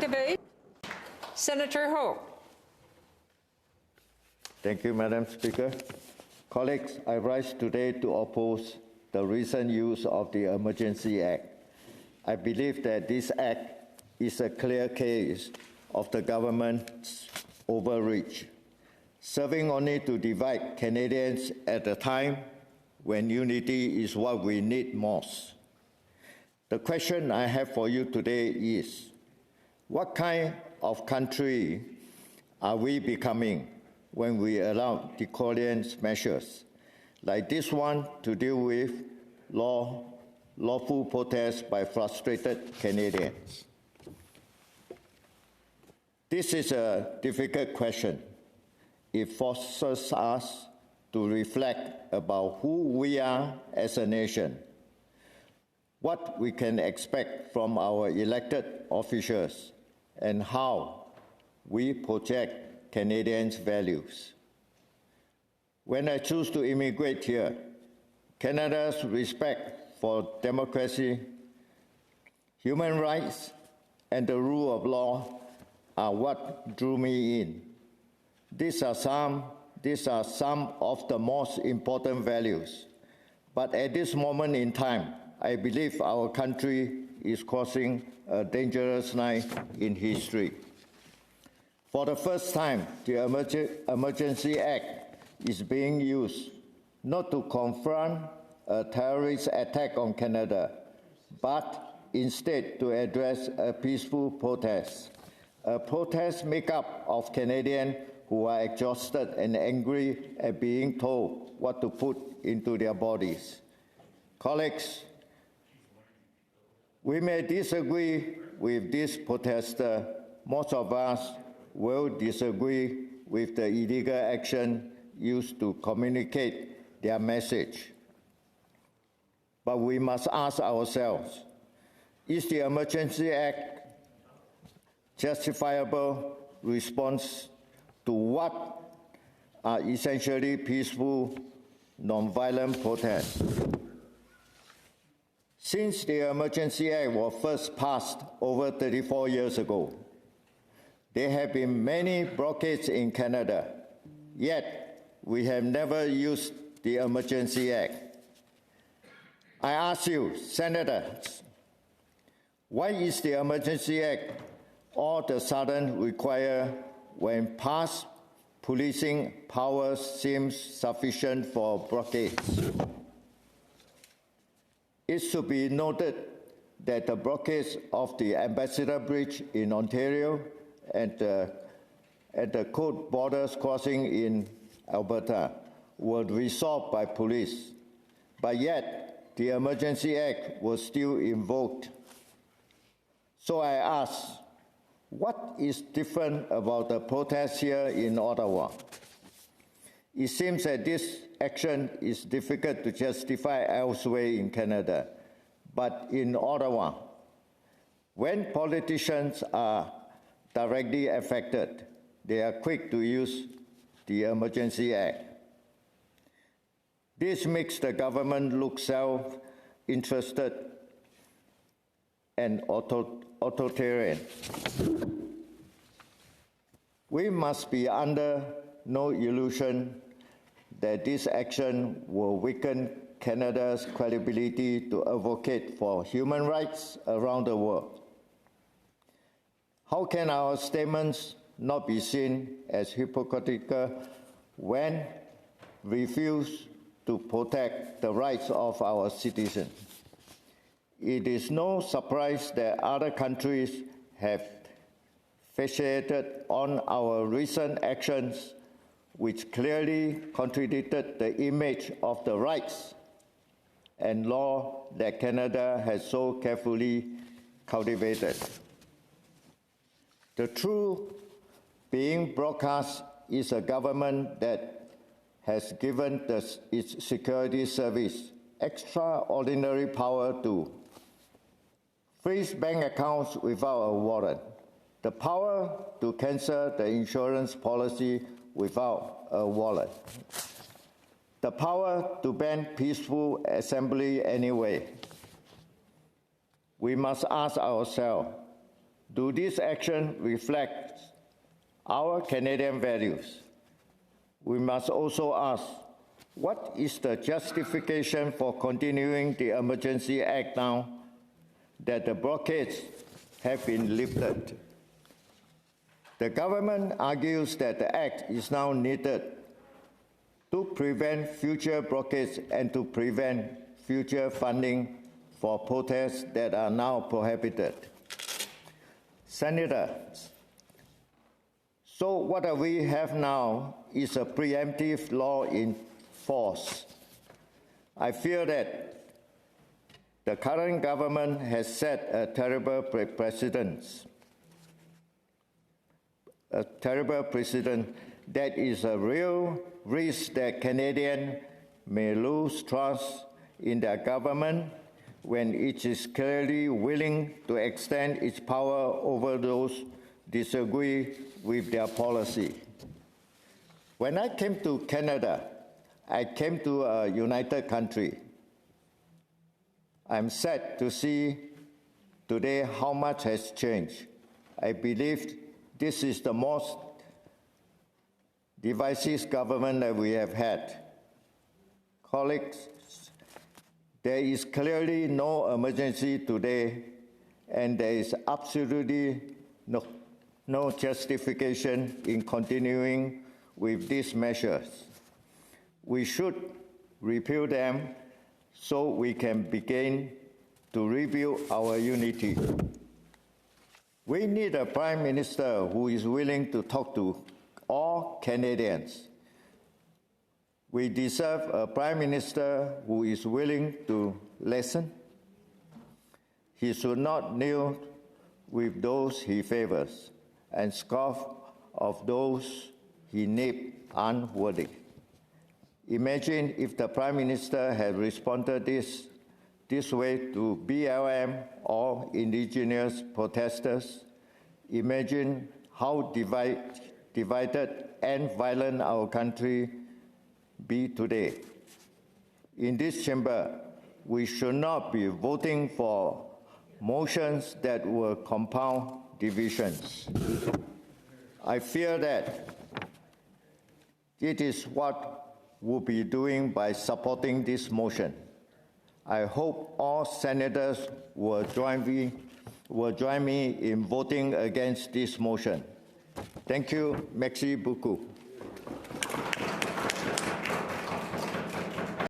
debate. Senator Ho. Thank you, Madam Speaker. Colleagues, I rise today to oppose the recent use of the Emergency Act. I believe that this act is a clear case of the government's overreach, serving only to divide Canadians at a time when unity is what we need most. The question I have for you today is, what kind of country are we becoming when we allow draconian measures like this one to deal with lawful protests by frustrated Canadians? This is a difficult question. It forces us to reflect about who we are as a nation, what we can expect from our elected officials, and how we project Canadians' values. When I choose to immigrate here, Canada's respect for democracy, human rights, and the rule of law are what drew me in. These are some of the most important values. But at this moment in time, I believe our country is crossing a dangerous line in history. For the first time, the Emergency Act is being used not to confront a terrorist attack on Canada, but instead to address a peaceful protest. A protest made up of Canadians who are exhausted and angry at being told what to put into their bodies. Colleagues, we may disagree with this protester. Most of us will disagree with the illegal action used to communicate their message. But we must ask ourselves, is the Emergency Act justifiable response to what are essentially peaceful, nonviolent protests? Since the Emergency Act was first passed over 34 years ago, there have been many blockades in Canada, yet we have never used the Emergency Act. I ask you, Senators, why is the Emergency Act all of a sudden required when past policing powers seems sufficient for blockades? It should be noted that the blockades of the Ambassador Bridge in Ontario and the Coast Borders crossing in Alberta were resolved by police, but yet the Emergency Act was still invoked. So I ask, what is different about the protests here in Ottawa? It seems that this action is difficult to justify elsewhere in Canada, but in Ottawa, when politicians are directly affected, they are quick to use the Emergency Act. This makes the government look self-interested and authoritarian. We must be under no illusion that this action will weaken Canada's credibility to advocate for human rights around the world. How can our statements not be seen as hypocritical when we refuse to protect the rights of our citizens? It is no surprise that other countries have fixated on our recent actions, which clearly contradicted the image of the rights and law that Canada has so carefully cultivated. The truth being broadcast is a government that has given its security service extraordinary power to freeze bank accounts without a warrant, the power to cancel the insurance policy without a warrant, the power to ban peaceful assembly anyway. We must ask ourselves, Do these actions reflect our Canadian values? We must also ask, what is the justification for continuing the Emergency Act now that the blockades have been lifted? The government argues that the Act is now needed to prevent future blockades and to prevent future funding for protests that are now prohibited. Senator, so what we have now is a preemptive law in force. I fear that the current government has set a terrible precedent. That is a real risk that Canadians may lose trust in their government when it is clearly willing to extend its power over those disagree with their policy. When I came to Canada, I came to a united country. I'm sad to see today how much has changed. I believe this is the most divisive government that we have had. Colleagues, there is clearly no emergency today, and there is absolutely no justification in continuing with these measures. We should repeal them so we can begin to rebuild our unity. We need a Prime Minister who is willing to talk to all Canadians. We deserve a Prime Minister who is willing to listen. He should not kneel with those he favors and scoff of those he named unworthy. Imagine if the Prime Minister had responded this way to BLM or Indigenous protesters. Imagine how divided and violent our country be today. In this chamber, we should not be voting for motions that will compound divisions. I fear that it is what we'll be doing by supporting this motion. I hope all senators will join me in voting against this motion. Thank you. Merci beaucoup.